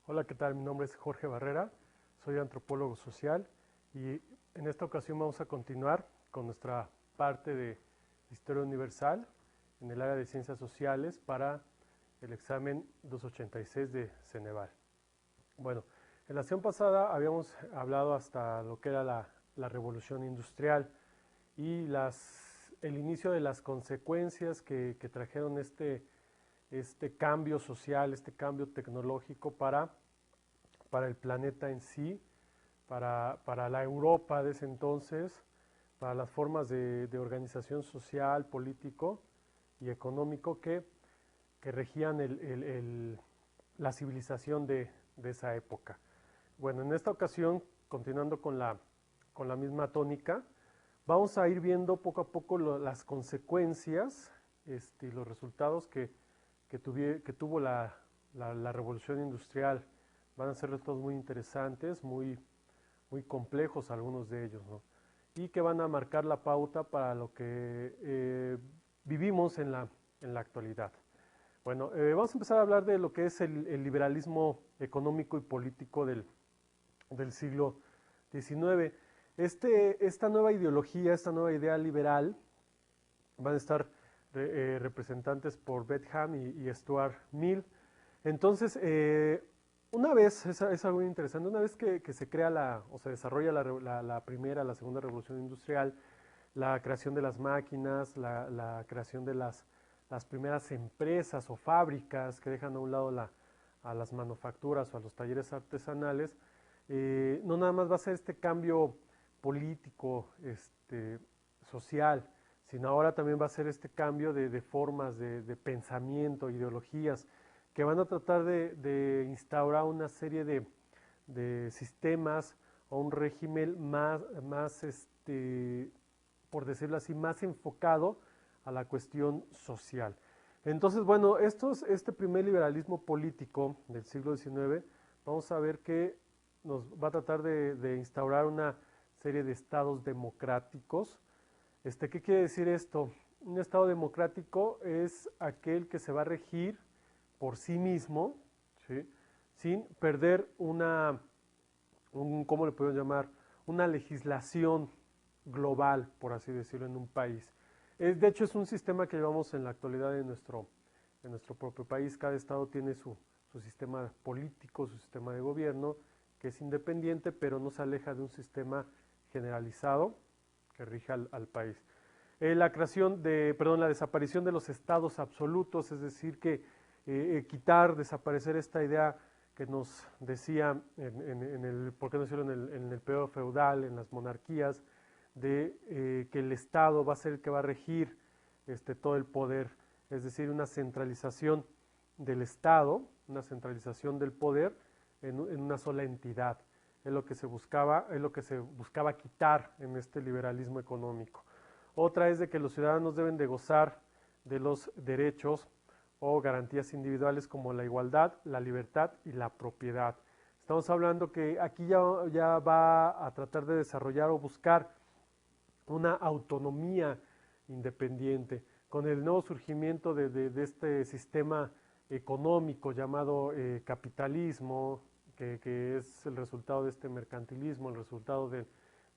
Hola, ¿qué tal? Mi nombre es Jorge Barrera, soy antropólogo social y en esta ocasión vamos a continuar con nuestra parte de Historia Universal en el área de Ciencias Sociales para el examen 286 de Ceneval. Bueno, en la sesión pasada habíamos hablado hasta lo que era la Revolución Industrial y el inicio de las consecuencias que trajeron este cambio social, este cambio tecnológico para el planeta en sí, para la Europa de ese entonces, para las formas de organización social, político y económico que regían la civilización de esa época. Bueno, en esta ocasión, continuando con la misma tónica, vamos a ir viendo poco a poco las consecuencias y los resultados que tuvo la revolución industrial. Van a ser retos muy interesantes, muy complejos algunos de ellos, ¿no? Y que van a marcar la pauta para lo que vivimos en la actualidad. Bueno, vamos a empezar a hablar de lo que es el liberalismo económico y político del siglo XIX. Esta nueva ideología, esta nueva idea liberal, van a estar representantes por Bentham y Stuart Mill. Entonces, una vez, es algo interesante, una vez que se crea o se desarrolla la primera, la segunda revolución industrial, la creación de las máquinas, la creación de las primeras empresas o fábricas que dejan a un lado a las manufacturas o a los talleres artesanales, no nada más va a ser este cambio político, social, sino ahora también va a ser este cambio de formas de pensamiento, ideologías, que van a tratar de instaurar una serie de sistemas o un régimen más por decirlo así, más enfocado a la cuestión social. Entonces, bueno, este primer liberalismo político del siglo XIX, vamos a ver que nos va a tratar de instaurar una serie de estados democráticos. ¿Qué quiere decir esto? Un estado democrático es aquel que se va a regir por sí mismo, ¿sí? Sin perder ¿cómo le podemos llamar? Una legislación global, por así decirlo, en un país. De hecho, es un sistema que llevamos en la actualidad en nuestro propio país. Cada estado tiene su sistema político, su sistema de gobierno, que es independiente, pero no se aleja de un sistema generalizado que rige al país. La desaparición de los estados absolutos, es decir, que desaparecer esta idea que nos decía ¿por qué no decirlo? En el periodo feudal, en las monarquías, que el Estado va a ser el que va a regir todo el poder, es decir, una centralización del Estado, una centralización del poder en una sola entidad. Es lo que se buscaba quitar en este liberalismo económico. Otra es de que los ciudadanos deben de gozar de los derechos o garantías individuales como la igualdad, la libertad y la propiedad. Estamos hablando que aquí ya va a tratar de desarrollar o buscar una autonomía independiente. Con el nuevo surgimiento de este sistema económico llamado capitalismo, que es el resultado de este mercantilismo, el resultado de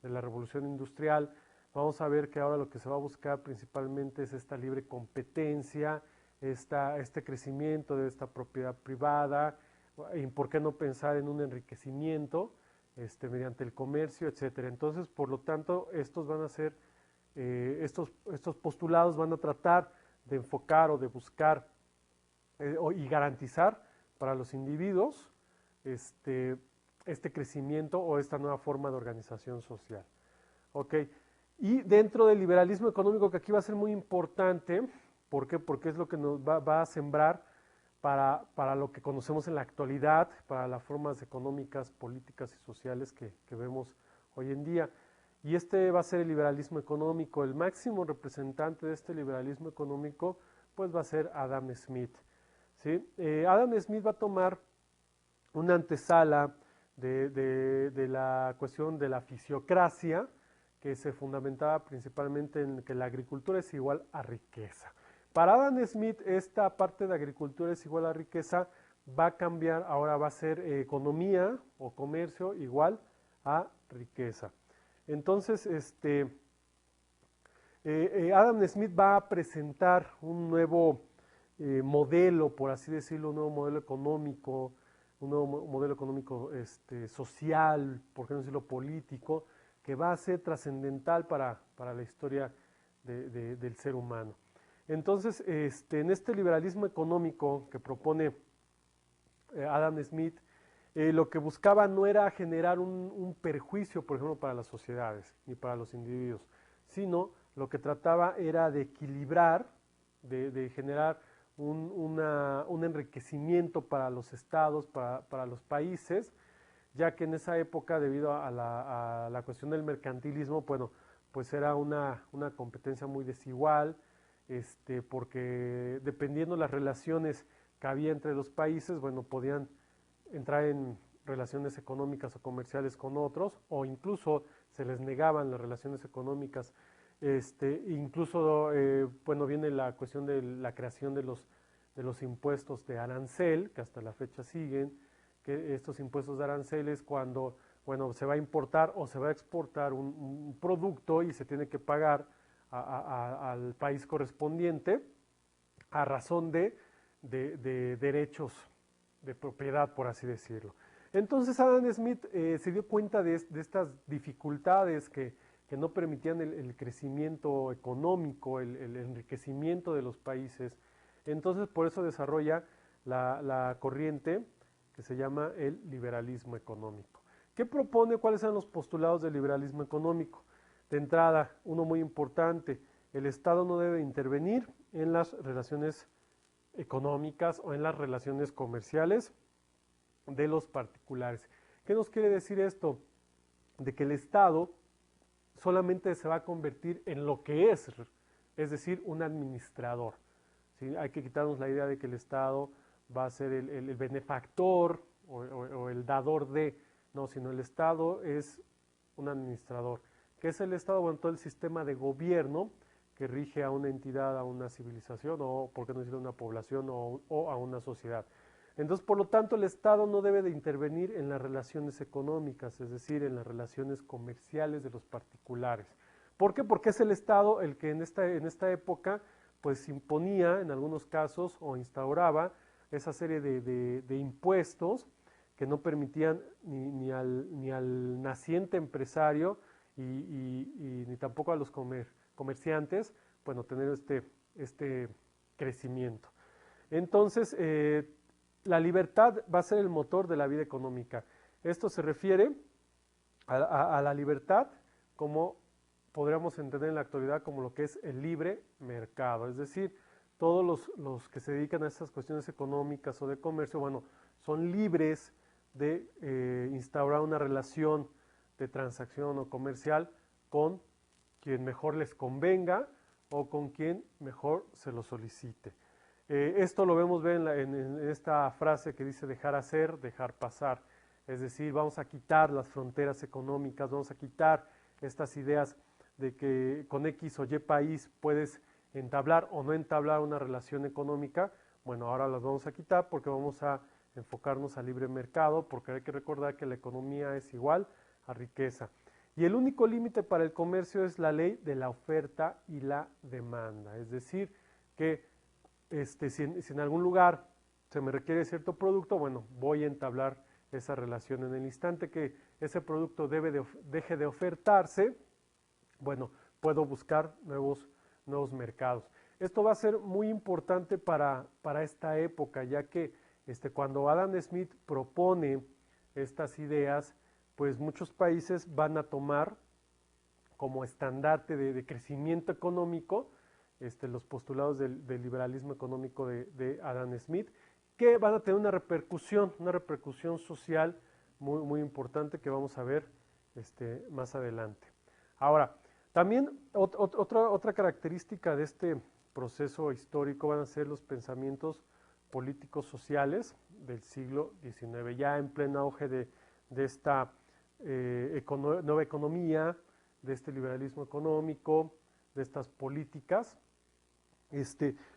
la revolución industrial, vamos a ver que ahora lo que se va a buscar principalmente es esta libre competencia, este crecimiento de esta propiedad privada, y por qué no pensar en un enriquecimiento mediante el comercio, etcétera. Entonces, por lo tanto, estos postulados van a tratar de enfocar o de buscar y garantizar para los individuos este crecimiento o esta nueva forma de organización social. ¿Ok? Y dentro del liberalismo económico, que aquí va a ser muy importante, ¿por qué? Porque es lo que nos va a sembrar para lo que conocemos en la actualidad, para las formas económicas, políticas y sociales que vemos hoy en día. Y va a ser el liberalismo económico. El máximo representante de este liberalismo económico, pues va a ser Adam Smith, ¿sí? Adam Smith va a tomar una antesala de la cuestión de la fisiocracia, que se fundamentaba principalmente en que la agricultura es igual a riqueza. Para Adam Smith, esta parte de agricultura es igual a riqueza va a cambiar, ahora va a ser economía o comercio igual a riqueza. Entonces, Adam Smith va a presentar un nuevo modelo, por así decirlo, un nuevo modelo económico, un nuevo modelo económico social, por qué no decirlo político, que va a ser trascendental para la historia del ser humano. Entonces, en este liberalismo económico que propone Adam Smith, lo que buscaba no era generar un perjuicio, por ejemplo, para las sociedades ni para los individuos, sino lo que trataba era de equilibrar, de generar un enriquecimiento para los estados, para los países, ya que en esa época, debido a la cuestión del mercantilismo, bueno, pues era una competencia muy desigual, porque dependiendo las relaciones que había entre los países, bueno, podían entrar en relaciones económicas o comerciales con otros, o incluso se les negaban las relaciones económicas. Incluso, bueno, viene la cuestión de la creación de los impuestos de arancel, que hasta la fecha siguen, que estos impuestos de aranceles cuando, bueno, se va a importar o se va a exportar un producto y se tiene que pagar al país correspondiente a razón de derechos de propiedad, por así decirlo. Entonces Adam Smith se dio cuenta de estas dificultades que no permitían el crecimiento económico, el enriquecimiento de los países. Entonces por eso desarrolla la corriente que se llama el liberalismo económico. ¿Qué propone? ¿Cuáles son los postulados del liberalismo económico? De entrada, uno muy importante, el Estado no debe intervenir en las relaciones económicas o en las relaciones comerciales de los particulares. ¿Qué nos quiere decir esto? De que el Estado solamente se va a convertir en lo que es decir, un administrador. ¿Sí? Hay que quitarnos la idea de que el Estado va a ser el benefactor o el dador de, no, sino el Estado es un administrador. ¿Qué es el Estado? Bueno, todo el sistema de gobierno que rige a una entidad, a una civilización o, por qué no decir, a una población o a una sociedad. Entonces, por lo tanto, el Estado no debe de intervenir en las relaciones económicas, es decir, en las relaciones comerciales de los particulares. ¿Por qué? Porque es el Estado el que en esta época pues imponía en algunos casos o instauraba esa serie de impuestos que no permitían ni al naciente empresario y ni tampoco a los comerciantes, bueno, tener este crecimiento. Entonces, la libertad va a ser el motor de la vida económica. Esto se refiere a la libertad como podríamos entender en la actualidad como lo que es el libre mercado, es decir, todos los que se dedican a estas cuestiones económicas o de comercio, bueno, son libres de instaurar una relación de transacción o comercial con quien mejor les convenga o con quien mejor se lo solicite. Esto lo vemos ver en esta frase que dice dejar hacer, dejar pasar. Es decir, vamos a quitar las fronteras económicas, vamos a quitar estas ideas de que con X o Y país puedes entablar o no entablar una relación económica. Bueno, ahora las vamos a quitar porque vamos a enfocarnos al libre mercado, porque hay que recordar que la economía es igual a riqueza. Y el único límite para el comercio es la ley de la oferta y la demanda. Es decir, que si en algún lugar se me requiere cierto producto, bueno, voy a entablar esa relación. En el instante que ese producto deje de ofertarse, bueno, puedo buscar nuevos mercados. Esto va a ser muy importante para esta época, ya que cuando Adam Smith propone estas ideas, pues muchos países van a tomar como estandarte de crecimiento económico los postulados del liberalismo económico de Adam Smith, que van a tener una repercusión social muy, muy importante que vamos a ver más adelante. Ahora, también otra característica de este proceso histórico van a ser los pensamientos políticos sociales del siglo XIX, ya en pleno auge de esta nueva economía, de este liberalismo económico, de estas políticas.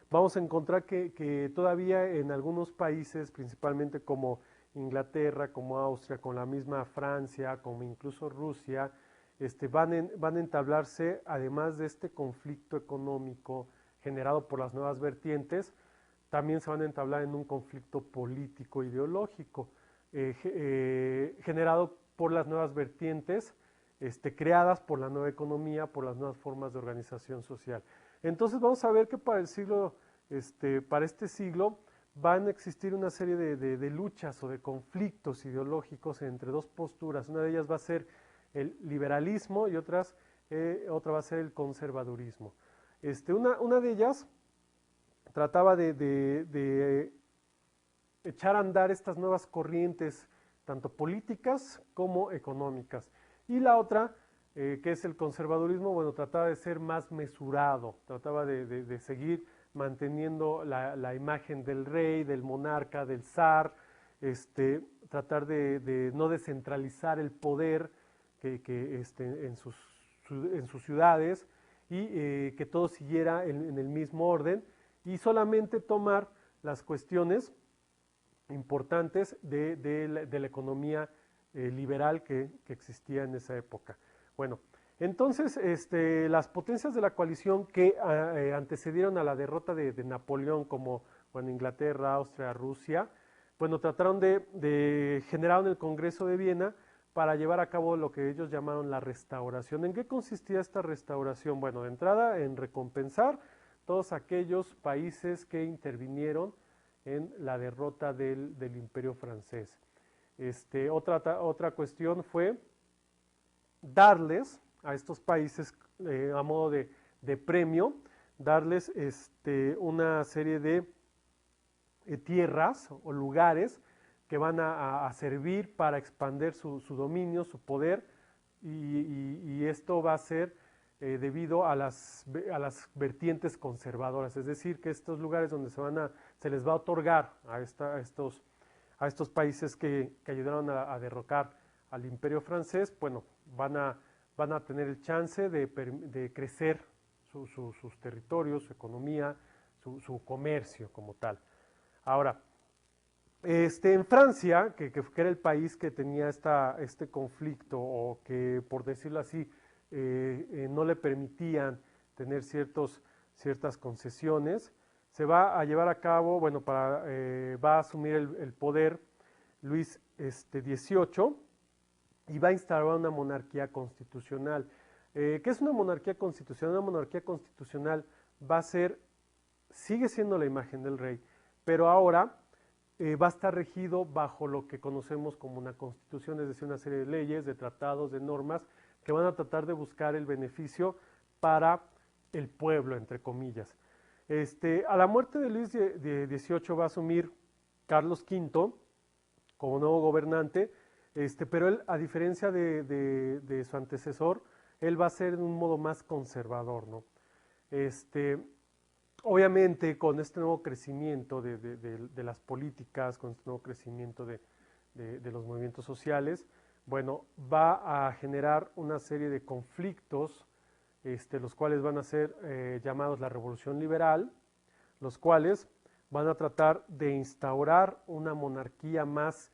Vamos a encontrar que todavía en algunos países, principalmente como Inglaterra, como Austria, con la misma Francia, como incluso Rusia, van a entablarse, además de este conflicto económico generado por las nuevas vertientes, también se van a entablar en un conflicto político ideológico generado por las nuevas vertientes creadas por la nueva economía, por las nuevas formas de organización social. Entonces vamos a ver que para este siglo van a existir una serie de luchas o de conflictos ideológicos entre dos posturas. Una de ellas va a ser el liberalismo y otra va a ser el conservadurismo. Una de ellas trataba de echar a andar estas nuevas corrientes, tanto políticas como económicas. Y la otra, que es el conservadurismo, bueno, trataba de ser más mesurado, trataba de seguir manteniendo la imagen del rey, del monarca, del zar, tratar de no descentralizar el poder en sus ciudades y que todo siguiera en el mismo orden y solamente tomar las cuestiones importantes de la economía liberal que existía en esa época. Bueno, entonces las potencias de la coalición que antecedieron a la derrota de Napoleón, como bueno, Inglaterra, Austria, Rusia, bueno, trataron de generar en el Congreso de Viena para llevar a cabo lo que ellos llamaron la restauración. ¿En qué consistía esta restauración? Bueno, de entrada en recompensar todos aquellos países que intervinieron en la derrota del Imperio francés. Otra cuestión fue darles a estos países a modo de premio, darles una serie de tierras o lugares que van a servir para expandir su dominio, su poder, y esto va a ser debido a las vertientes conservadoras, es decir, que estos lugares donde se les va a otorgar a estos países que ayudaron a derrocar al Imperio francés, bueno, van a tener el chance de crecer sus territorios, su economía, su comercio como tal. Ahora, en Francia, que era el país que tenía este conflicto o que, por decirlo así, no le permitían tener ciertas concesiones, se va a llevar a cabo, bueno, va a asumir el poder Luis XVIII y va a instaurar una monarquía constitucional. ¿Qué es una monarquía constitucional? Una monarquía constitucional sigue siendo la imagen del rey, pero ahora va a estar regido bajo lo que conocemos como una constitución, es decir, una serie de leyes, de tratados, de normas que van a tratar de buscar el beneficio para el pueblo, entre comillas. A la muerte de Luis XVIII va a asumir Carlos V como nuevo gobernante, pero él, a diferencia de su antecesor, él va a ser de un modo más conservador, ¿no? Obviamente, con este nuevo crecimiento de las políticas, con este nuevo crecimiento de los movimientos sociales, bueno, va a generar una serie de conflictos, los cuales van a ser llamados la Revolución Liberal, los cuales van a tratar de instaurar una monarquía más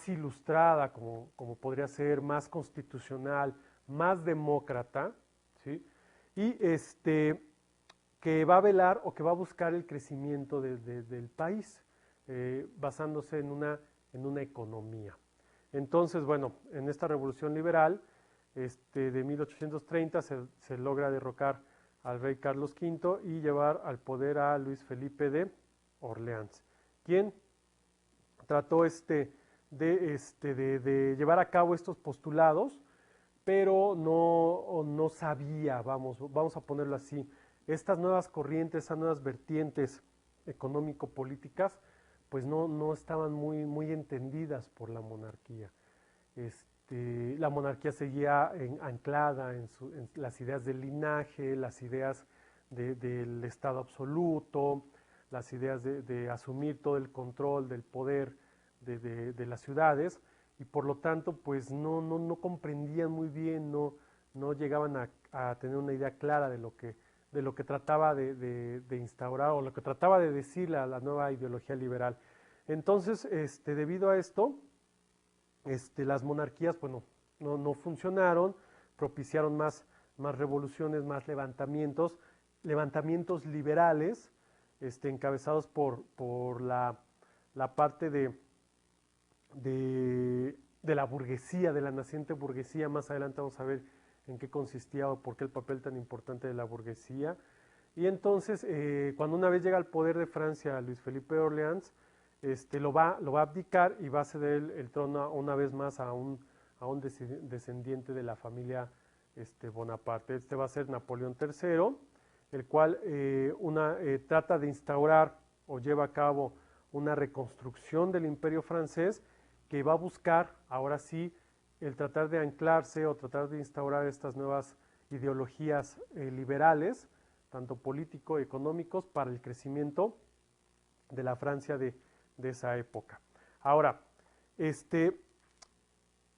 ilustrada, como podría ser, más constitucional, más demócrata, ¿sí? Y que va a velar o que va a buscar el crecimiento del país, basándose en una economía. Entonces, bueno, en esta revolución liberal de 1830 se logra derrocar al rey Carlos V y llevar al poder a Luis Felipe de Orleans, quien trató de llevar a cabo estos postulados, pero no sabía, vamos a ponerlo así, estas nuevas corrientes, estas nuevas vertientes económico-políticas, pues no estaban muy entendidas por la monarquía. La monarquía seguía anclada en las ideas del linaje, las ideas del Estado absoluto, las ideas de asumir todo el control del poder de las ciudades, y por lo tanto pues no comprendían muy bien, no llegaban a tener una idea clara de lo de lo que trataba de instaurar o lo que trataba de decir la nueva ideología liberal. Entonces, debido a esto, las monarquías, bueno, no funcionaron, propiciaron más revoluciones, más levantamientos liberales, encabezados por la parte de la burguesía, de la naciente burguesía. Más adelante vamos a ver en qué consistía o por qué el papel tan importante de la burguesía. Y entonces, cuando una vez llega al poder de Francia Luis Felipe de Orleans, lo va a abdicar y va a ceder el trono una vez más a un descendiente de la familia Bonaparte. Este va a ser Napoleón III, el cual trata de instaurar o lleva a cabo una reconstrucción del imperio francés, que va a buscar, ahora sí, el tratar de anclarse o tratar de instaurar estas nuevas ideologías liberales, tanto político, económicos, para el crecimiento de la Francia de esa época. Ahora,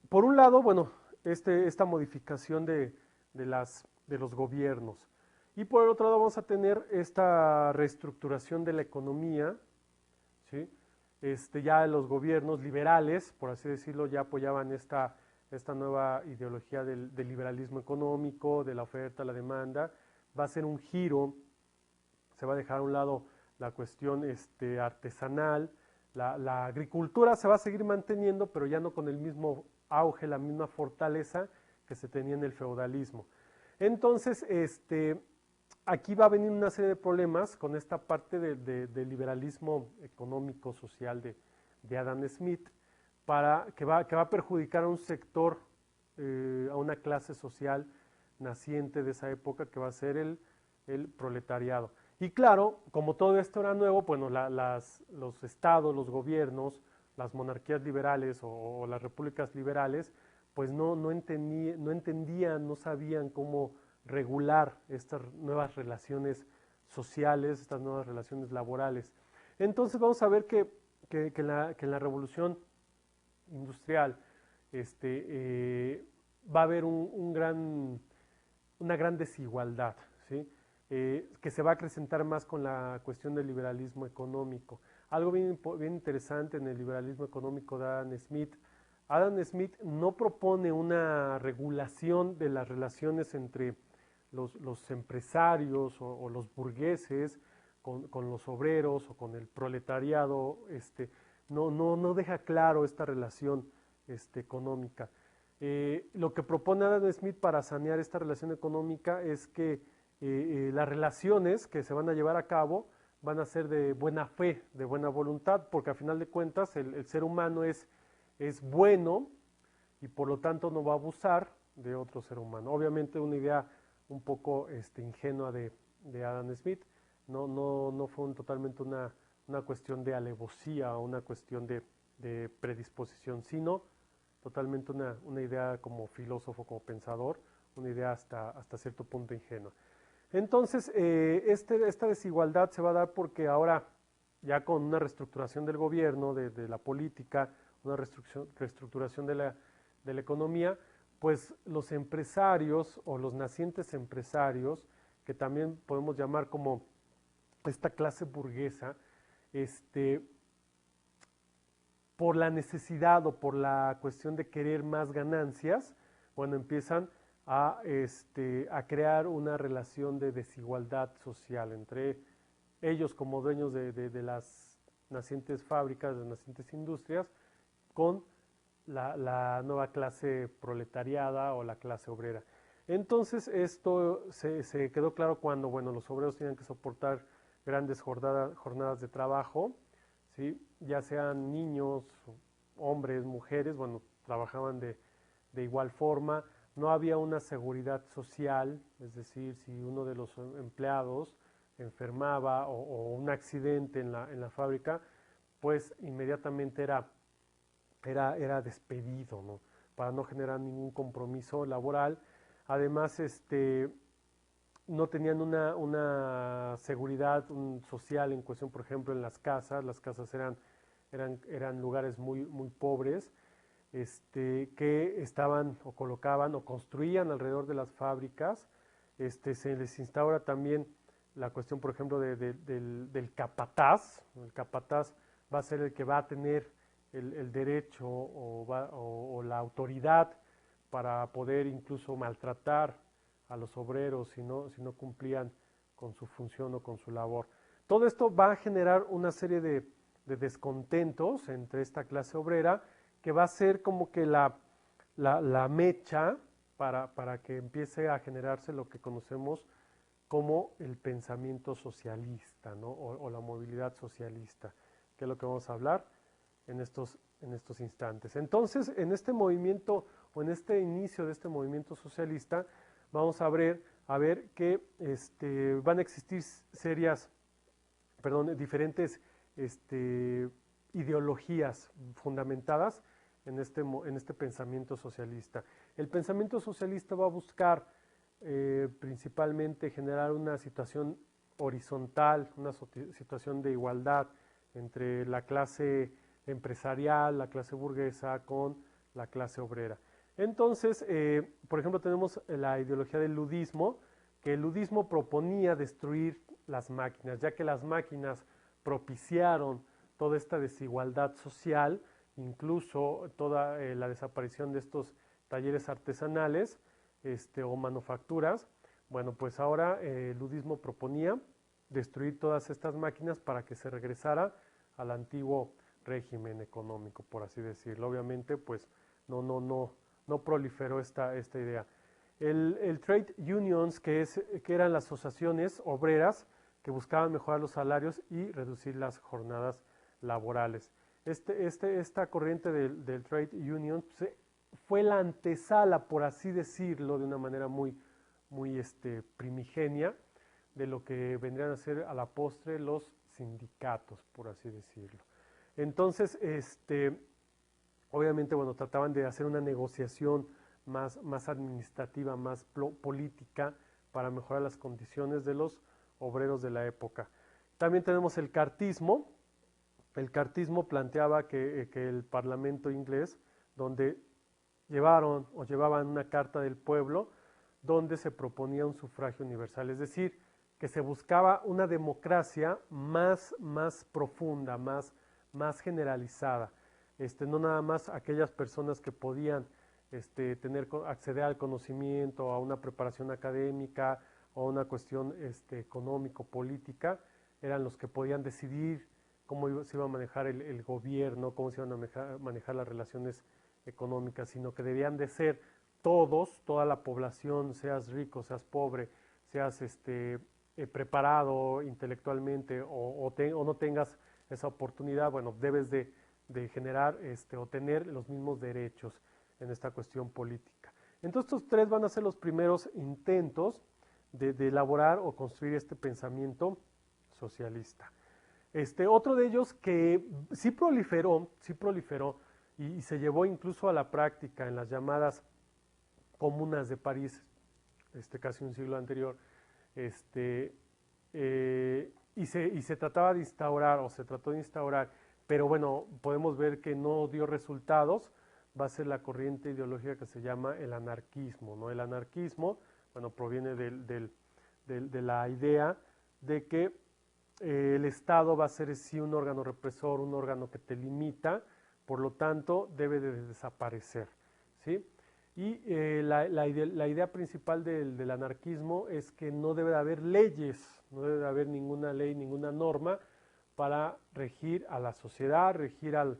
por un lado, bueno, esta modificación de los gobiernos, y por el otro lado vamos a tener esta reestructuración de la economía, ¿sí? Ya los gobiernos liberales, por así decirlo, ya apoyaban esta nueva ideología del liberalismo económico, de la oferta, la demanda. Va a ser un giro, se va a dejar a un lado la cuestión artesanal, la agricultura se va a seguir manteniendo, pero ya no con el mismo auge, la misma fortaleza que se tenía en el feudalismo. Entonces, aquí va a venir una serie de problemas con esta parte del liberalismo económico social de Adam Smith, que va a perjudicar a un sector, a una clase social naciente de esa época, que va a ser el proletariado. Y claro, como todo esto era nuevo, bueno, los estados, los gobiernos, las monarquías liberales o las repúblicas liberales, pues no entendían, no sabían cómo regular estas nuevas relaciones sociales, estas nuevas relaciones laborales. Entonces vamos a ver que en la revolución industrial va a haber una gran desigualdad, ¿sí? Que se va a acrecentar más con la cuestión del liberalismo económico. Algo bien interesante en el liberalismo económico de Adam Smith. Adam Smith no propone una regulación de las relaciones entre los empresarios o los burgueses con los obreros o con el proletariado. No deja claro esta relación económica. Lo que propone Adam Smith para sanear esta relación económica es que las relaciones que se van a llevar a cabo van a ser de buena fe, de buena voluntad, porque al final de cuentas el ser humano es bueno y por lo tanto no va a abusar de otro ser humano. Obviamente una idea un poco ingenua de Adam Smith, no fue totalmente una cuestión de alevosía o una cuestión de predisposición, sino totalmente una idea como filósofo, como pensador, una idea hasta cierto punto ingenua. Entonces, esta desigualdad se va a dar porque ahora, ya con una reestructuración del gobierno, de la política, una reestructuración de la economía, pues los empresarios o los nacientes empresarios, que también podemos llamar como esta clase burguesa, por la necesidad o por la cuestión de querer más ganancias, bueno, empiezan a crear una relación de desigualdad social entre ellos como dueños de las nacientes fábricas, de las nacientes industrias, con la nueva clase proletariada o la clase obrera. Entonces esto se quedó claro cuando, bueno, los obreros tenían que soportar grandes jornadas de trabajo, ¿sí? Ya sean niños, hombres, mujeres, bueno, trabajaban de igual forma. No había una seguridad social, es decir, si uno de los empleados enfermaba o un accidente en la fábrica, pues inmediatamente era despedido, ¿no? Para no generar ningún compromiso laboral. Además, no tenían una seguridad social en cuestión, por ejemplo, en las casas eran lugares muy pobres, que estaban o colocaban o construían alrededor de las fábricas, Se les instaura también la cuestión, por ejemplo, del capataz. El capataz va a ser el que va a tener el derecho o la autoridad para poder incluso maltratar a los obreros si no cumplían con su función o con su labor. Todo esto va a generar una serie de descontentos entre esta clase obrera que va a ser como que la mecha para que empiece a generarse lo que conocemos como el pensamiento socialista, ¿no? O la movilidad socialista, que es lo que vamos a hablar en estos instantes. Entonces, en este movimiento o en este inicio de este movimiento socialista, vamos a ver que van a existir diferentes ideologías fundamentadas en este pensamiento socialista. El pensamiento socialista va a buscar principalmente generar una situación horizontal, una situación de igualdad entre la clase empresarial, la clase burguesa con la clase obrera. Entonces, por ejemplo, tenemos la ideología del ludismo, que el ludismo proponía destruir las máquinas, ya que las máquinas propiciaron toda esta desigualdad social, incluso toda la desaparición de estos talleres artesanales o manufacturas. Bueno, pues ahora el ludismo proponía destruir todas estas máquinas para que se regresara al antiguo régimen económico, por así decirlo. Obviamente, pues no proliferó esta idea. El trade unions, que eran las asociaciones obreras que buscaban mejorar los salarios y reducir las jornadas laborales. Esta corriente del trade union fue la antesala, por así decirlo, de una manera muy primigenia, de lo que vendrían a ser a la postre los sindicatos, por así decirlo. Entonces, obviamente, bueno, trataban de hacer una negociación más administrativa, más política, para mejorar las condiciones de los obreros de la época. También tenemos el cartismo. El cartismo planteaba que el Parlamento inglés, donde llevaban una carta del pueblo, donde se proponía un sufragio universal, es decir, que se buscaba una democracia más profunda, más generalizada. No nada más aquellas personas que podían acceder al conocimiento, a una preparación académica o a una cuestión económico-política, eran los que podían decidir cómo se iba a manejar el gobierno, cómo se iban a manejar las relaciones económicas, sino que debían de ser toda la población, seas rico, seas pobre, seas preparado intelectualmente o no tengas esa oportunidad, bueno, debes de generar o tener los mismos derechos en esta cuestión política. Entonces estos tres van a ser los primeros intentos de elaborar o construir este pensamiento socialista. Otro de ellos que sí proliferó y se llevó incluso a la práctica en las llamadas comunas de París, casi un siglo anterior, y se trataba de instaurar, o se trató de instaurar, pero bueno, podemos ver que no dio resultados, va a ser la corriente ideológica que se llama el anarquismo, ¿no? El anarquismo, bueno, proviene de la idea de que el Estado va a ser sí un órgano represor, un órgano que te limita, por lo tanto debe de desaparecer, ¿sí? Y la idea principal del anarquismo es que no debe de haber leyes, no debe de haber ninguna ley, ninguna norma para regir a la sociedad, regir a las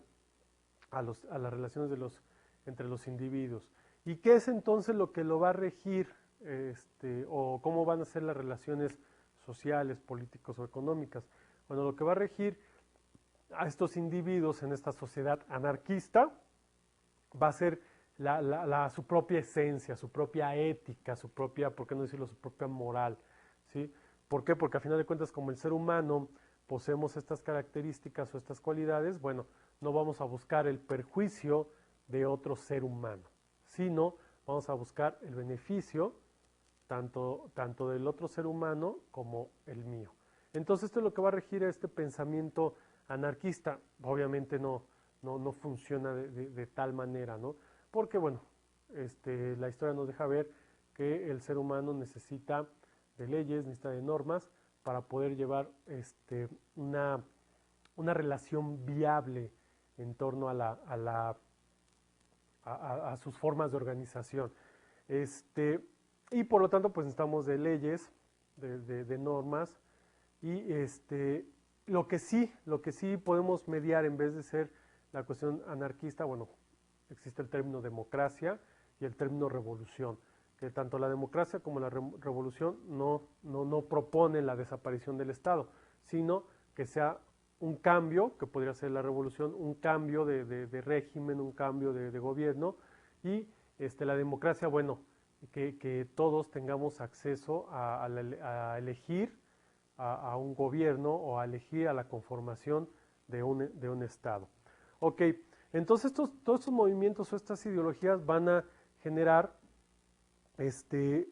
relaciones entre los individuos. ¿Y qué es entonces lo que lo va a regir o cómo van a ser las relaciones sociales, políticas o económicas? Bueno, lo que va a regir a estos individuos en esta sociedad anarquista va a ser su propia esencia, su propia ética, su propia, ¿por qué no decirlo?, su propia moral, ¿sí? ¿Por qué? Porque a final de cuentas, como el ser humano poseemos estas características o estas cualidades, bueno, no vamos a buscar el perjuicio de otro ser humano, sino vamos a buscar el beneficio tanto del otro ser humano como el mío. Entonces esto es lo que va a regir a este pensamiento anarquista. Obviamente no funciona de tal manera, ¿no? Porque, bueno, la historia nos deja ver que el ser humano necesita de leyes, necesita de normas para poder llevar una relación viable en torno a sus formas de organización. Y por lo tanto, pues necesitamos de leyes, de normas, y lo que sí podemos mediar en vez de ser la cuestión anarquista, bueno, existe el término democracia y el término revolución, que tanto la democracia como la revolución no proponen la desaparición del Estado, sino que sea un cambio, que podría ser la revolución, un cambio de régimen, un cambio de gobierno, y la democracia, bueno, que todos tengamos acceso a elegir a un gobierno o a elegir a la conformación de un Estado. Ok, entonces todos estos movimientos o estas ideologías van a generar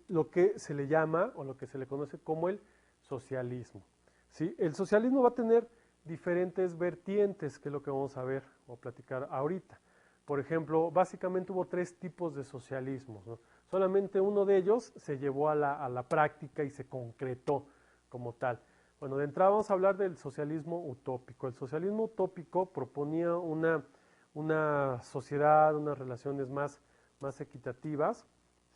lo que se le llama o lo que se le conoce como el socialismo. ¿Sí? El socialismo va a tener diferentes vertientes, que es lo que vamos a ver o platicar ahorita. Por ejemplo, básicamente hubo 3 tipos de socialismo, ¿no? Solamente uno de ellos se llevó a la práctica y se concretó como tal. Bueno, de entrada vamos a hablar del socialismo utópico. El socialismo utópico proponía una sociedad, unas relaciones más equitativas,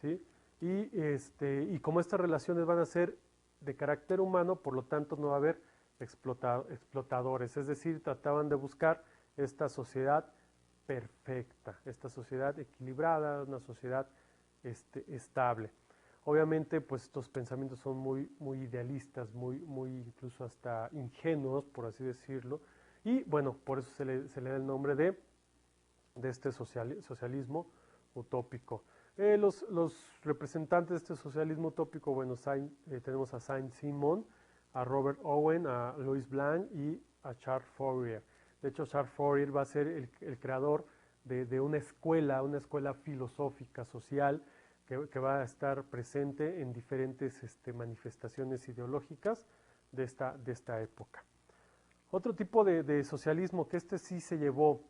¿sí? Y como estas relaciones van a ser de carácter humano, por lo tanto no va a haber explotadores, es decir, trataban de buscar esta sociedad perfecta, esta sociedad equilibrada, una sociedad estable. Obviamente, pues estos pensamientos son muy idealistas, muy incluso hasta ingenuos, por así decirlo, y bueno, por eso se le da el nombre de este socialismo utópico. Los representantes de este socialismo utópico, bueno, tenemos a Saint-Simon, a Robert Owen, a Louis Blanc y a Charles Fourier. De hecho, Charles Fourier va a ser el creador de una escuela filosófica social que va a estar presente en diferentes manifestaciones ideológicas de esta época. Otro tipo de socialismo que sí se llevó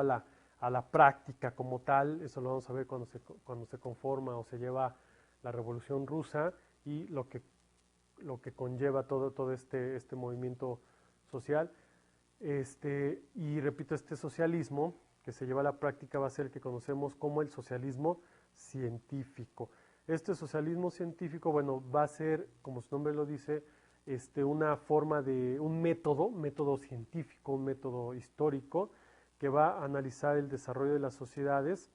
a la práctica como tal, eso lo vamos a ver cuando se conforma o se lleva la Revolución Rusa y lo que conlleva todo este movimiento social. Y repito, este socialismo que se lleva a la práctica va a ser el que conocemos como el socialismo científico. Este socialismo científico, bueno, va a ser, como su nombre lo dice, una forma de un método científico, un método histórico que va a analizar el desarrollo de las sociedades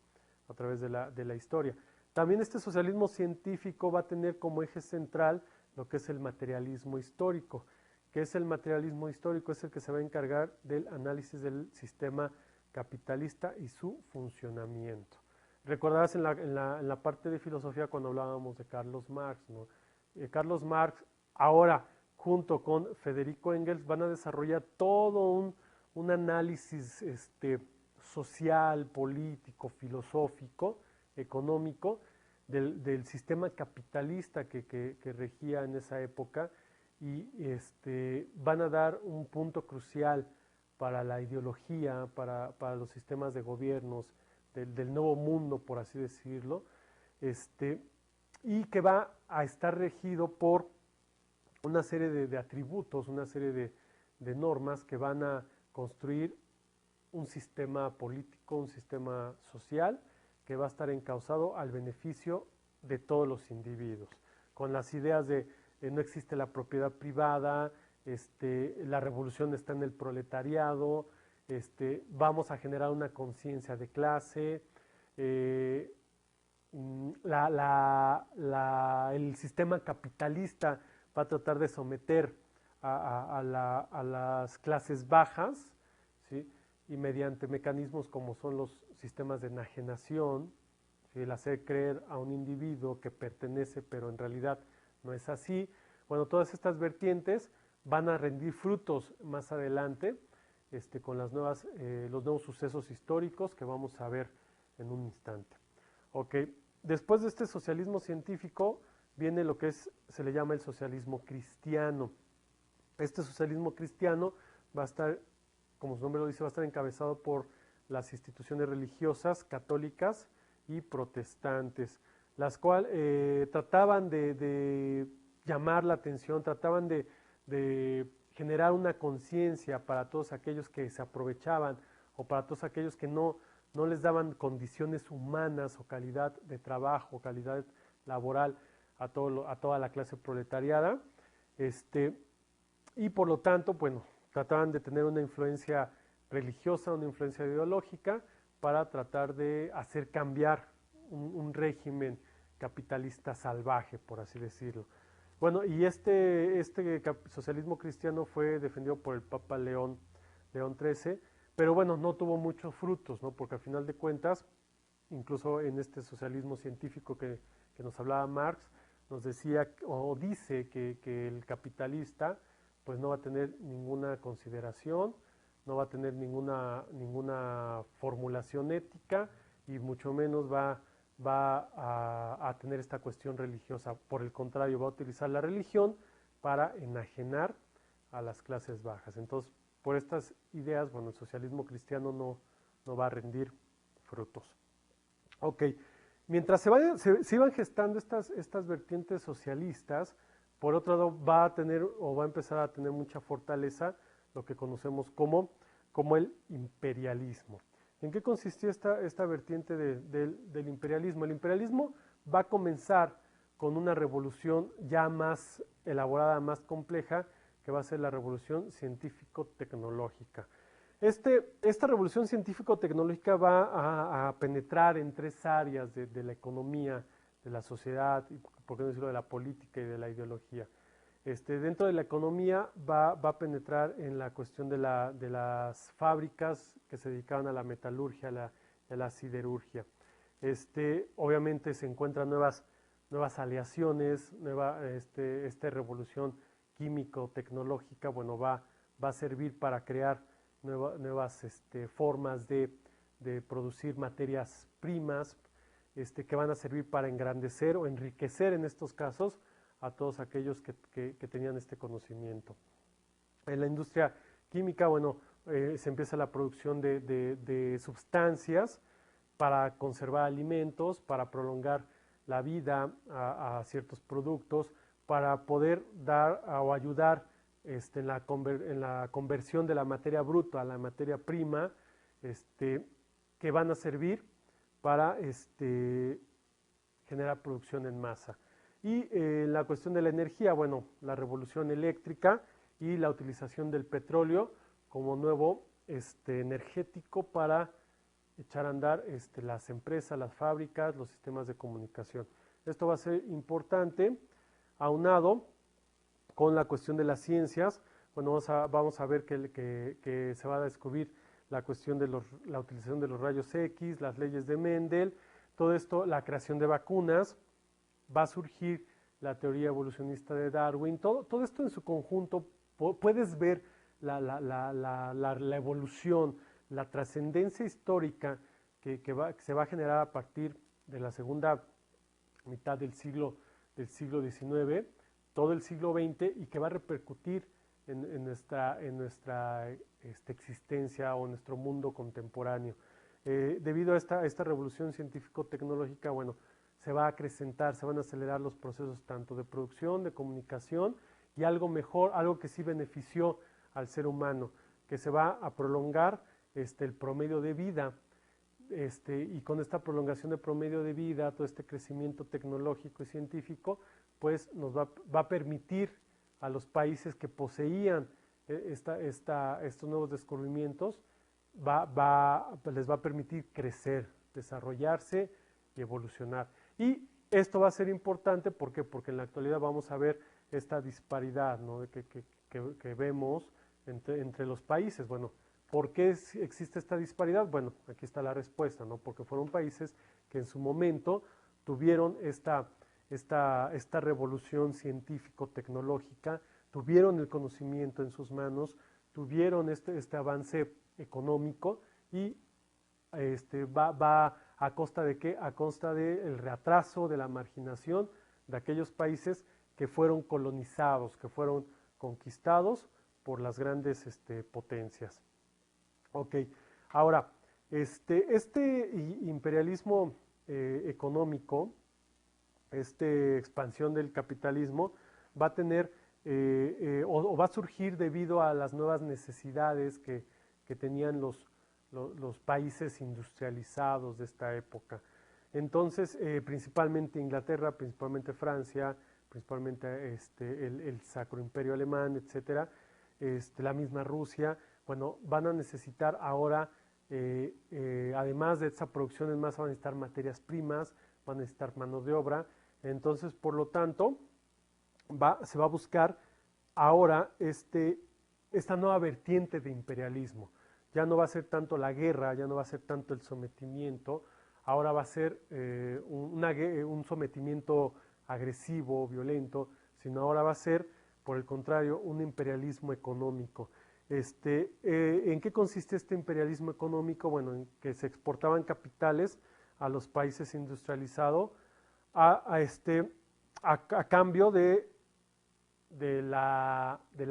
a través de la historia. También este socialismo científico va a tener como eje central lo que es el materialismo histórico. ¿Qué es el materialismo histórico? Es el que se va a encargar del análisis del sistema capitalista y su funcionamiento. Recordarás en la parte de filosofía cuando hablábamos de Carlos Marx, ¿no? Carlos Marx ahora junto con Federico Engels van a desarrollar todo un análisis social, político, filosófico, económico del sistema capitalista que regía en esa época y van a dar un punto crucial para la ideología, para los sistemas de gobiernos del nuevo mundo, por así decirlo, y que va a estar regido por una serie de atributos, una serie de normas que van a construir un sistema político, un sistema social que va a estar encauzado al beneficio de todos los individuos, con las ideas de no existe la propiedad privada, la revolución está en el proletariado, vamos a generar una conciencia de clase, el sistema capitalista va a tratar de someter a las clases bajas, ¿sí? Y mediante mecanismos como son los sistemas de enajenación, ¿sí? El hacer creer a un individuo que pertenece pero en realidad no es así. Bueno, todas estas vertientes van a rendir frutos más adelante con los nuevos sucesos históricos que vamos a ver en un instante. Ok, después de este socialismo científico viene lo que se le llama el socialismo cristiano. Este socialismo cristiano va a estar, como su nombre lo dice, va a estar encabezado por las instituciones religiosas católicas y protestantes. las cuales trataban de llamar la atención, trataban de generar una conciencia para todos aquellos que se aprovechaban o para todos aquellos que no les daban condiciones humanas o calidad de trabajo, calidad laboral a toda la clase proletariada. Y por lo tanto, bueno, trataban de tener una influencia religiosa, una influencia ideológica para tratar de hacer cambiar un régimen capitalista salvaje, por así decirlo. Bueno, y este socialismo cristiano fue defendido por el Papa León XIII, pero bueno, no tuvo muchos frutos, ¿no? Porque al final de cuentas, incluso en este socialismo científico que nos hablaba Marx, nos decía o dice que el capitalista pues no va a tener ninguna consideración, no va a tener ninguna formulación ética y mucho menos va a tener esta cuestión religiosa. Por el contrario, va a utilizar la religión para enajenar a las clases bajas. Entonces, por estas ideas, bueno, el socialismo cristiano no va a rendir frutos. Ok, mientras se iban gestando estas vertientes socialistas, por otro lado va a tener o va a empezar a tener mucha fortaleza lo que conocemos como el imperialismo. ¿En qué consistió esta vertiente del imperialismo? El imperialismo va a comenzar con una revolución ya más elaborada, más compleja, que va a ser la revolución científico-tecnológica. Esta revolución científico-tecnológica va a penetrar en tres áreas de la economía, de la sociedad, y por qué no decirlo, de la política y de la ideología. Dentro de la economía va a penetrar en la cuestión de las fábricas que se dedicaban a la metalurgia, a la siderurgia. Obviamente se encuentran nuevas aleaciones, esta revolución químico-tecnológica, bueno, va a servir para crear nuevas formas de producir materias primas que van a servir para engrandecer o enriquecer en estos casos a todos aquellos que tenían este conocimiento. En la industria química, bueno, se empieza la producción de sustancias para conservar alimentos, para prolongar la vida a ciertos productos, para poder dar o ayudar en la conversión de la materia bruta a la materia prima, que van a servir para generar producción en masa. Y la cuestión de la energía, bueno, la revolución eléctrica y la utilización del petróleo como nuevo energético para echar a andar las empresas, las fábricas, los sistemas de comunicación. Esto va a ser importante, aunado con la cuestión de las ciencias. Bueno, vamos a ver que se va a descubrir la cuestión de la utilización de los rayos X, las leyes de Mendel, todo esto, la creación de vacunas, va a surgir la teoría evolucionista de Darwin, todo esto en su conjunto, puedes ver la evolución, la trascendencia histórica que se va a generar a partir de la segunda mitad del siglo XIX, todo el siglo XX, y que va a repercutir en nuestra existencia o en nuestro mundo contemporáneo. Debido a esta revolución científico-tecnológica, bueno, se va a acrecentar, se van a acelerar los procesos tanto de producción, de comunicación y algo mejor, algo que sí benefició al ser humano, que se va a prolongar el promedio de vida, y con esta prolongación de promedio de vida, todo este crecimiento tecnológico y científico, pues nos va a permitir a los países que poseían estos nuevos descubrimientos, les va a permitir crecer, desarrollarse y evolucionar. Y esto va a ser importante, ¿por qué? Porque en la actualidad vamos a ver esta disparidad, ¿no?, que vemos entre los países. Bueno, ¿por qué existe esta disparidad? Bueno, aquí está la respuesta, ¿no? Porque fueron países que en su momento tuvieron esta revolución científico-tecnológica, tuvieron el conocimiento en sus manos, tuvieron este avance económico y va a costa de ¿qué? A costa del retraso, de la marginación de aquellos países que fueron colonizados, que fueron conquistados por las grandes potencias. Ok, ahora, este imperialismo económico expansión del capitalismo va a tener o va a surgir debido a las nuevas necesidades que tenían los países industrializados de esta época. Entonces, principalmente Inglaterra, principalmente Francia, principalmente el Sacro Imperio Alemán, etcétera, la misma Rusia, bueno, van a necesitar ahora, además de esa producción en masa, van a necesitar materias primas, van a necesitar mano de obra. Entonces, por lo tanto, se va a buscar ahora esta nueva vertiente de imperialismo. Ya no va a ser tanto la guerra, ya no va a ser tanto el sometimiento, ahora va a ser un sometimiento agresivo, violento, sino ahora va a ser, por el contrario, un imperialismo económico. ¿En qué consiste este imperialismo económico? Bueno, en que se exportaban capitales a los países industrializados a cambio del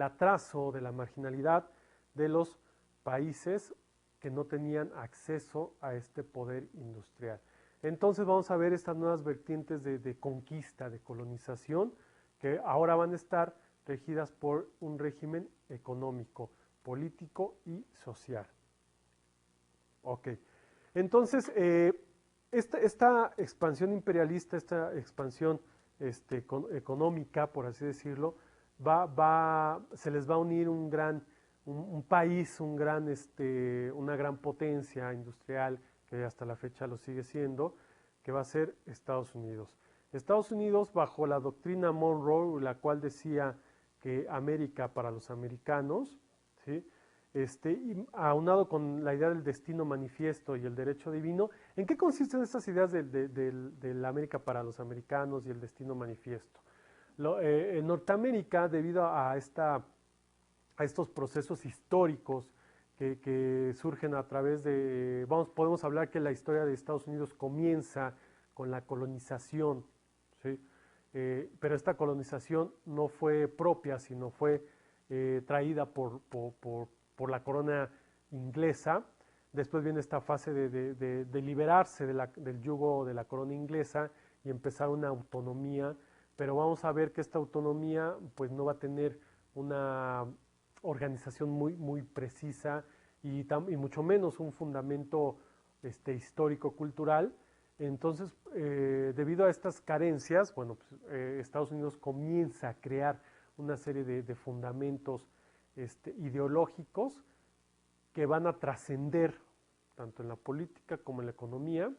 atraso, de la marginalidad de los países que no tenían acceso a este poder industrial. Entonces vamos a ver estas nuevas vertientes de conquista, de colonización, que ahora van a estar regidas por un régimen económico, político y social. Ok, entonces esta expansión imperialista, esta expansión económica, por así decirlo, se les va a unir un país, una gran potencia industrial, que hasta la fecha lo sigue siendo, que va a ser Estados Unidos. Estados Unidos, bajo la doctrina Monroe, la cual decía que América para los americanos, ¿sí? Y aunado con la idea del destino manifiesto y el derecho divino, ¿en qué consisten estas ideas de la América para los americanos y el destino manifiesto? En Norteamérica, debido a estos procesos históricos que surgen a través podemos hablar que la historia de Estados Unidos comienza con la colonización, ¿sí? Pero esta colonización no fue propia, sino fue traída por la corona inglesa. Después viene esta fase de liberarse del yugo de la corona inglesa y empezar una autonomía, pero vamos a ver que esta autonomía pues no va a tener una organización muy precisa y mucho menos un fundamento histórico-cultural. Entonces, debido a estas carencias, bueno, pues, Estados Unidos comienza a crear una serie de fundamentos ideológicos que van a trascender tanto en la política como en la economía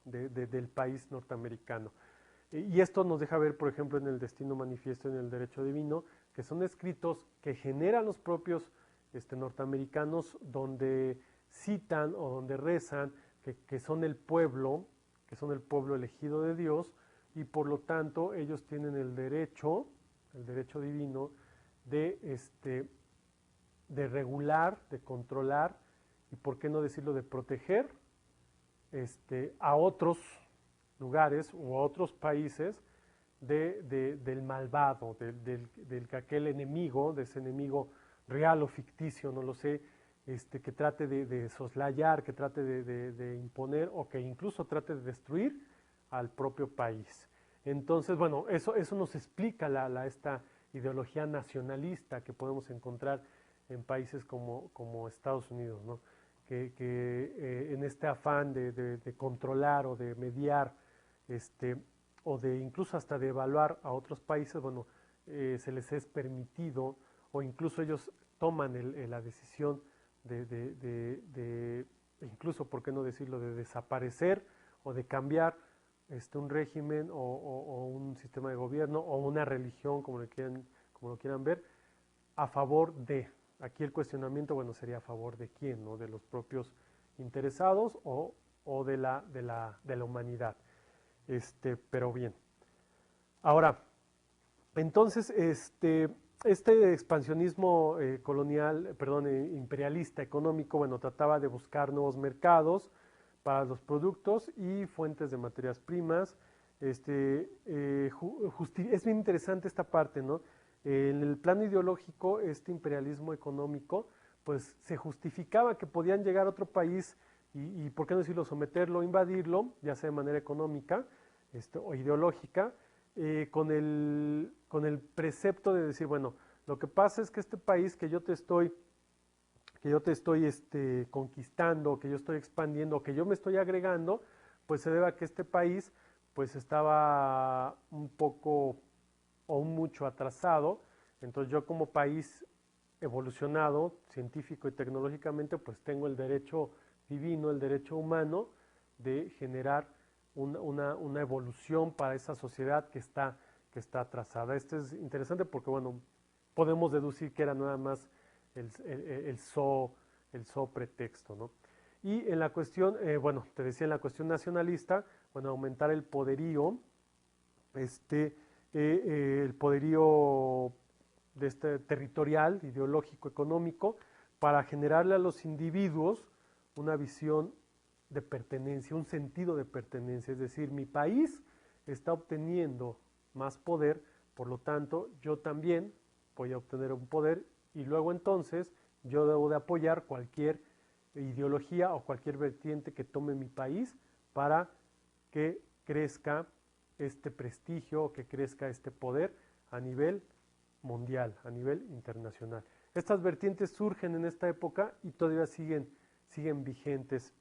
del país norteamericano. Y esto nos deja ver, por ejemplo, en el Destino Manifiesto, en el Derecho Divino, que son escritos que generan los propios norteamericanos, donde citan o donde rezan que son el pueblo elegido de Dios, y por lo tanto ellos tienen el derecho divino de regular, de controlar y, por qué no decirlo, de proteger a otros lugares o a otros países del malvado, del aquel enemigo, de ese enemigo real o ficticio, no lo sé, que trate de soslayar, que trate de imponer o que incluso trate de destruir al propio país. Entonces, bueno, eso nos explica esta ideología nacionalista que podemos encontrar en países como Estados Unidos, ¿no? que en este afán de controlar o de mediar, o de incluso hasta de evaluar a otros países, bueno, se les es permitido, o incluso ellos toman la decisión incluso, ¿por qué no decirlo?, de desaparecer o de cambiar un régimen o un sistema de gobierno o una religión, como lo quieran ver, a favor de. Aquí el cuestionamiento, bueno, sería a favor de quién, ¿no? De los propios interesados o de la humanidad. Pero bien. Ahora, entonces, este expansionismo imperialista económico, bueno, trataba de buscar nuevos mercados para los productos y fuentes de materias primas. Es bien interesante esta parte, ¿no? En el plano ideológico, este imperialismo económico, pues se justificaba que podían llegar a otro país y ¿por qué no decirlo?, someterlo, invadirlo, ya sea de manera económica, o ideológica, con el precepto de decir, bueno, lo que pasa es que este país que yo te estoy conquistando, que yo estoy expandiendo, que yo me estoy agregando, pues se debe a que este país pues estaba un poco o un mucho atrasado. Entonces yo como país evolucionado científico y tecnológicamente, pues tengo el derecho divino, el derecho humano de generar una evolución para esa sociedad que está atrasada. Esto es interesante porque, bueno, podemos deducir que era nada más el so pretexto, ¿no? Y en la cuestión, bueno, te decía en la cuestión nacionalista, bueno, aumentar el poderío, el poderío de territorial, ideológico, económico, para generarle a los individuos una visión de pertenencia, un sentido de pertenencia. Es decir, mi país está obteniendo más poder, por lo tanto, yo también voy a obtener un poder y luego entonces yo debo de apoyar cualquier ideología o cualquier vertiente que tome mi país para que crezca este prestigio, que crezca este poder a nivel mundial, a nivel internacional. Estas vertientes surgen en esta época y todavía siguen vigentes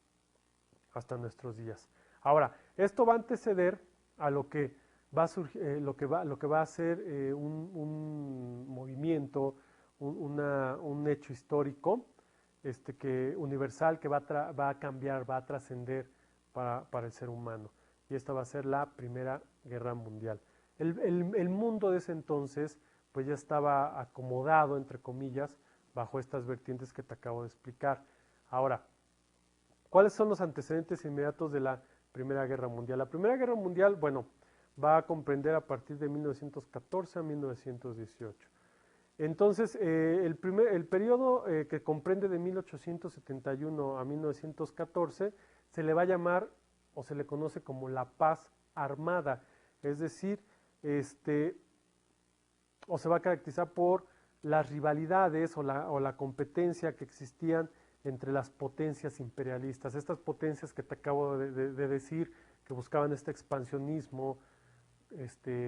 hasta nuestros días. Ahora, esto va a anteceder a lo que va a lo que va a ser un movimiento, un hecho histórico, universal que va a cambiar, va a trascender para el ser humano. Y esta va a ser la Primera Guerra Mundial. El mundo de ese entonces pues ya estaba acomodado, entre comillas, bajo estas vertientes que te acabo de explicar. Ahora, ¿cuáles son los antecedentes inmediatos de la Primera Guerra Mundial? La Primera Guerra Mundial, bueno, va a comprender a partir de 1914 a 1918. Entonces, el periodo que comprende de 1871 a 1914 se le va a llamar o se le conoce como la paz armada, es decir, o se va a caracterizar por las rivalidades o la competencia que existían entre las potencias imperialistas, estas potencias que te acabo de decir, que buscaban este expansionismo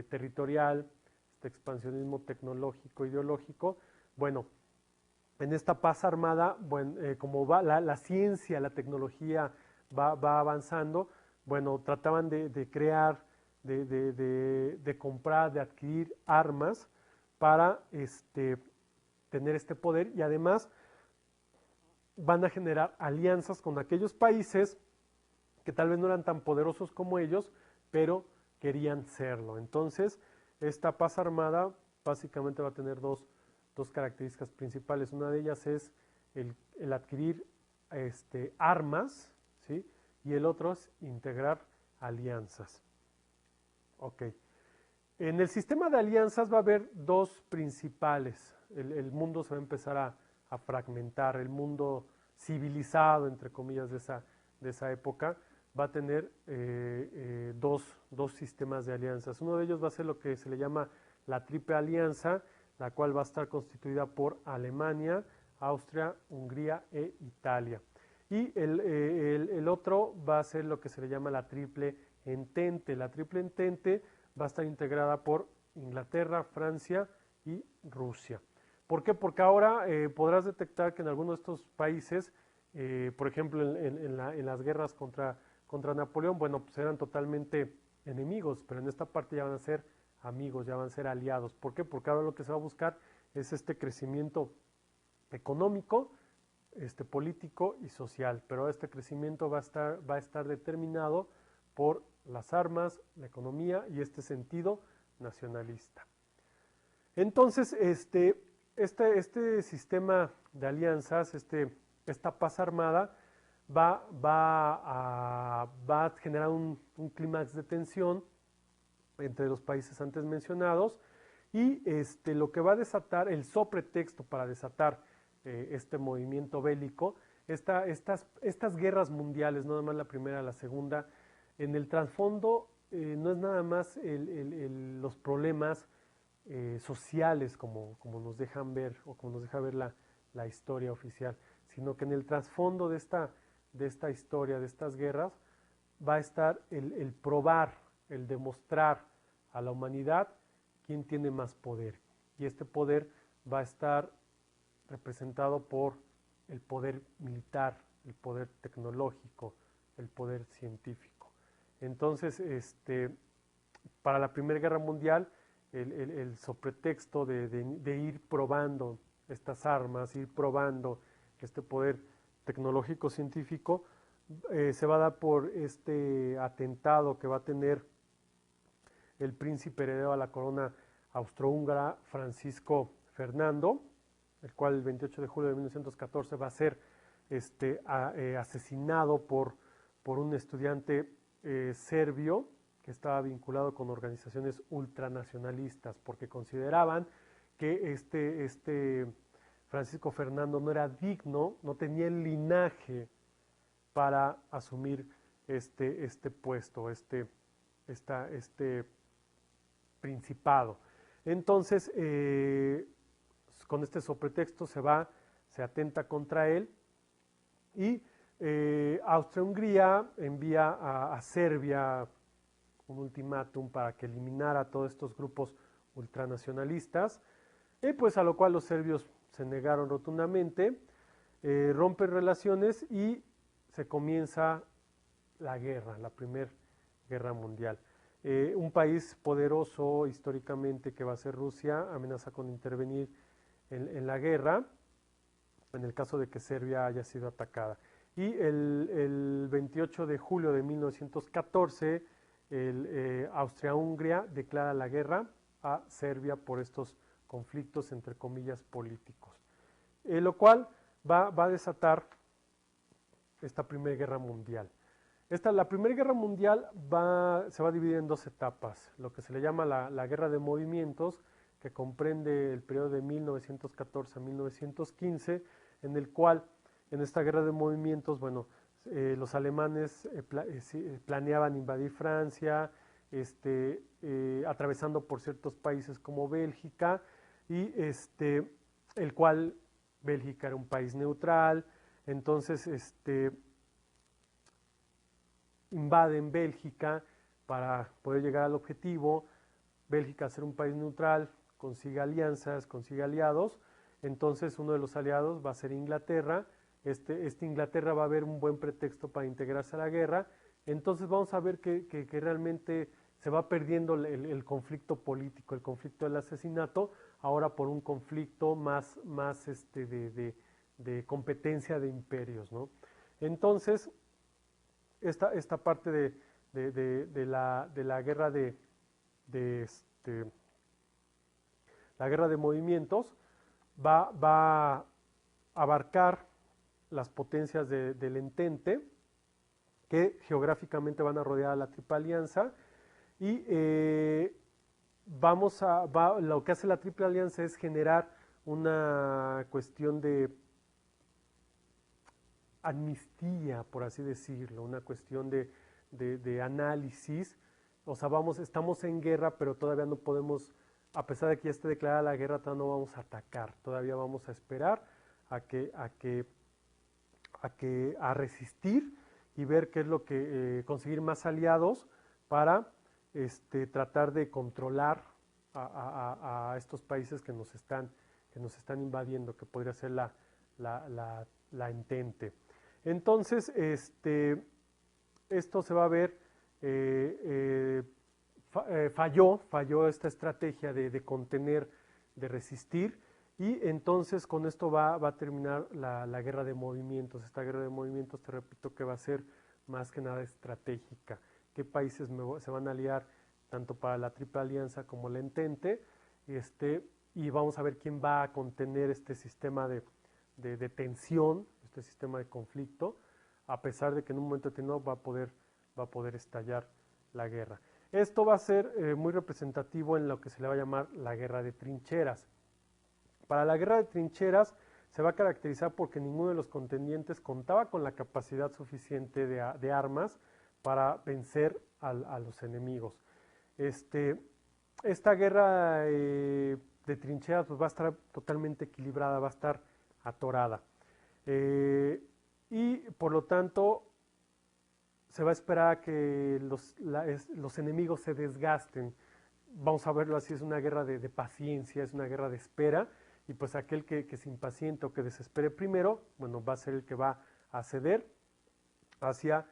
territorial, este expansionismo tecnológico, ideológico. Bueno, en esta paz armada, bueno, como va la ciencia, la tecnología va avanzando, bueno, trataban de crear, de comprar, de adquirir armas para tener este poder y además van a generar alianzas con aquellos países que tal vez no eran tan poderosos como ellos, pero querían serlo. Entonces, esta paz armada básicamente va a tener dos características principales. Una de ellas es el adquirir armas, ¿sí? Y el otro es integrar alianzas. Ok. En el sistema de alianzas va a haber dos principales. El mundo se va a empezar a fragmentar. El mundo civilizado, entre comillas, de esa época, va a tener dos sistemas de alianzas. Uno de ellos va a ser lo que se le llama la Triple Alianza, la cual va a estar constituida por Alemania, Austria, Hungría e Italia. Y el otro va a ser lo que se le llama la Triple Entente. La Triple Entente va a estar integrada por Inglaterra, Francia y Rusia. ¿Por qué? Porque ahora podrás detectar que en algunos de estos países, por ejemplo, en las guerras contra Napoleón, bueno, pues eran totalmente enemigos, pero en esta parte ya van a ser amigos, ya van a ser aliados. ¿Por qué? Porque ahora lo que se va a buscar es este crecimiento económico, político y social, pero este crecimiento va a estar determinado por las armas, la economía y este sentido nacionalista. Entonces, este sistema de alianzas, esta paz armada, va a generar un clímax de tensión entre los países antes mencionados y lo que va a desatar, el sopretexto para desatar este movimiento bélico, estas guerras mundiales, no nada más la primera, la segunda, en el trasfondo no es nada más los problemas sociales como nos dejan ver o como nos deja ver la historia oficial, sino que en el trasfondo de esta historia, de estas guerras, va a estar el probar el demostrar a la humanidad quién tiene más poder. Y este poder va a estar representado por el poder militar, el poder tecnológico, el poder científico. Entonces, para la Primera Guerra Mundial, el sobretexto de ir probando estas armas, ir probando este poder tecnológico científico, se va a dar por este atentado que va a tener el príncipe heredero a la corona austrohúngara Francisco Fernando, el cual el 28 de julio de 1914 va a ser asesinado por un estudiante serbio que estaba vinculado con organizaciones ultranacionalistas, porque consideraban que este Francisco Fernando no era digno, no tenía el linaje para asumir este puesto, este principado. Entonces, con este sobretexto se atenta contra él y Austria-Hungría envía a Serbia un ultimátum para que eliminara a todos estos grupos ultranacionalistas, pues a lo cual los serbios se negaron rotundamente, rompen relaciones y se comienza la guerra, la Primera Guerra Mundial. Un país poderoso históricamente que va a ser Rusia amenaza con intervenir en la guerra, en el caso de que Serbia haya sido atacada. Y el 28 de julio de 1914, Austria-Hungría declara la guerra a Serbia por estos conflictos, entre comillas, políticos. Lo cual va a desatar esta Primera Guerra Mundial. La Primera Guerra Mundial se va a dividir en dos etapas, lo que se le llama la Guerra de Movimientos, que comprende el periodo de 1914 a 1915, en el cual, en esta Guerra de Movimientos, bueno, los alemanes planeaban invadir Francia, atravesando por ciertos países como Bélgica, y el cual Bélgica era un país neutral, entonces invaden Bélgica para poder llegar al objetivo. Bélgica, al ser un país neutral, consigue alianzas, consigue aliados. Entonces uno de los aliados va a ser Inglaterra. Inglaterra va a ver un buen pretexto para integrarse a la guerra. Entonces vamos a ver que realmente se va perdiendo el conflicto político, el conflicto del asesinato, ahora por un conflicto más de competencia de imperios, ¿no? Entonces, esta parte de la guerra la guerra de movimientos va a abarcar las potencias del Entente, que geográficamente van a rodear a la Triple Alianza, y lo que hace la Triple Alianza es generar una cuestión de amnistía, por así decirlo, una cuestión de análisis. O sea, estamos en guerra, pero todavía no podemos, a pesar de que ya esté declarada la guerra, todavía no vamos a atacar, todavía vamos a esperar a resistir y ver qué es lo que conseguir más aliados para tratar de controlar a estos países que nos están invadiendo, que podría ser la Entente. Entonces, esto se va a ver, falló esta estrategia de contener, de resistir, y entonces con esto va a terminar la guerra de movimientos. Esta guerra de movimientos, te repito, que va a ser más que nada estratégica. ¿Qué países se van a aliar tanto para la Triple Alianza como la Entente? Y vamos a ver quién va a contener este sistema de tensión, este sistema de conflicto, a pesar de que en un momento determinado va a poder estallar la guerra. Esto va a ser muy representativo en lo que se le va a llamar la guerra de trincheras. Para la guerra de trincheras se va a caracterizar porque ninguno de los contendientes contaba con la capacidad suficiente de armas para vencer a los enemigos. Esta guerra de trincheras pues va a estar totalmente equilibrada, va a estar atorada. Y por lo tanto se va a esperar a que los enemigos se desgasten. Vamos a verlo así, es una guerra de paciencia, es una guerra de espera, y pues aquel que se impaciente o que desespere primero, bueno, va a ser el que va a ceder hacia,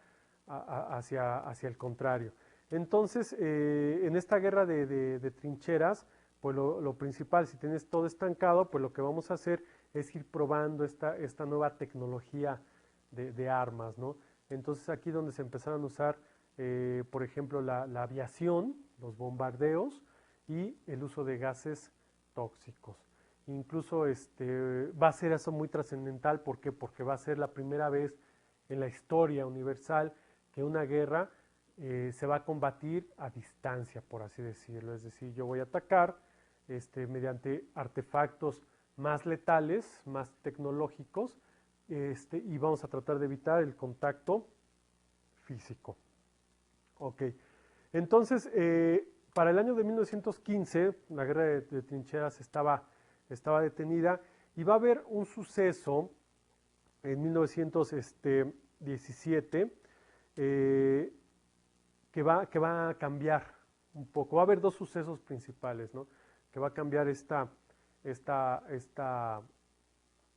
hacia el contrario. Entonces, en esta guerra de trincheras, pues lo principal, si tienes todo estancado, pues lo que vamos a hacer es ir probando esta nueva tecnología de armas, ¿no? Entonces aquí donde se empezaron a usar, por ejemplo, la aviación, los bombardeos y el uso de gases tóxicos. Incluso va a ser eso muy trascendental, ¿por qué? Porque va a ser la primera vez en la historia universal que una guerra se va a combatir a distancia, por así decirlo. Es decir, yo voy a atacar mediante artefactos más letales, más tecnológicos, y vamos a tratar de evitar el contacto físico. Ok, entonces, para el año de 1915, la guerra de trincheras estaba detenida, y va a haber un suceso en 1917 que va a cambiar un poco. Va a haber dos sucesos principales, ¿no? Que va a cambiar esta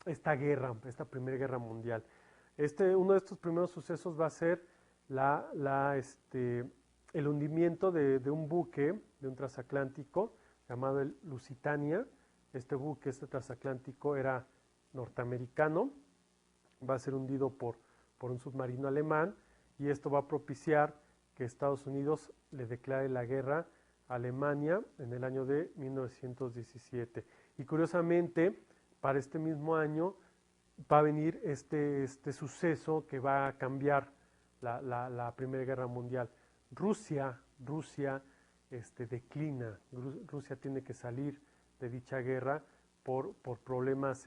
guerra, esta Primera Guerra Mundial. Uno de estos primeros sucesos va a ser el hundimiento de un buque, de un transatlántico llamado el Lusitania. Este transatlántico era norteamericano, va a ser hundido por un submarino alemán, y esto va a propiciar que Estados Unidos le declare la guerra a Alemania en el año de 1917. Y curiosamente, para este mismo año va a venir este suceso que va a cambiar la Primera Guerra Mundial. Rusia declina, Rusia tiene que salir de dicha guerra por problemas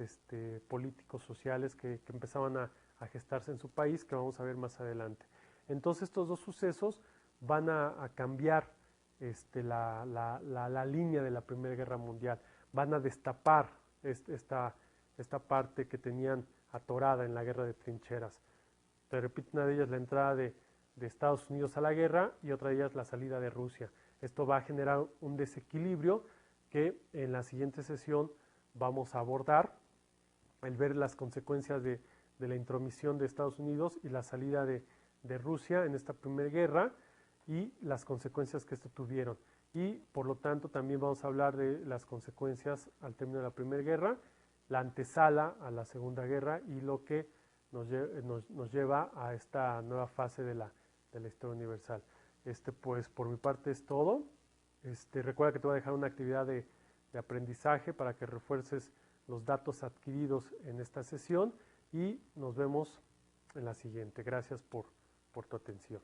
políticos, sociales que empezaban a gestarse en su país, que vamos a ver más adelante. Entonces estos dos sucesos van a cambiar la línea de la Primera Guerra Mundial, van a destapar esta parte que tenían atorada en la guerra de trincheras. Te repito, una de ellas la entrada de Estados Unidos a la guerra, y otra de ellas la salida de Rusia. Esto va a generar un desequilibrio que en la siguiente sesión vamos a abordar, el ver las consecuencias de la intromisión de Estados Unidos y la salida de Rusia en esta primera guerra, y las consecuencias que esto tuvieron. Y por lo tanto también vamos a hablar de las consecuencias al término de la Primera Guerra, la antesala a la Segunda Guerra, y lo que nos lleva a esta nueva fase de la historia universal. Pues por mi parte es todo. Recuerda que te voy a dejar una actividad de aprendizaje para que refuerces los datos adquiridos en esta sesión, y nos vemos en la siguiente. Gracias por tu atención.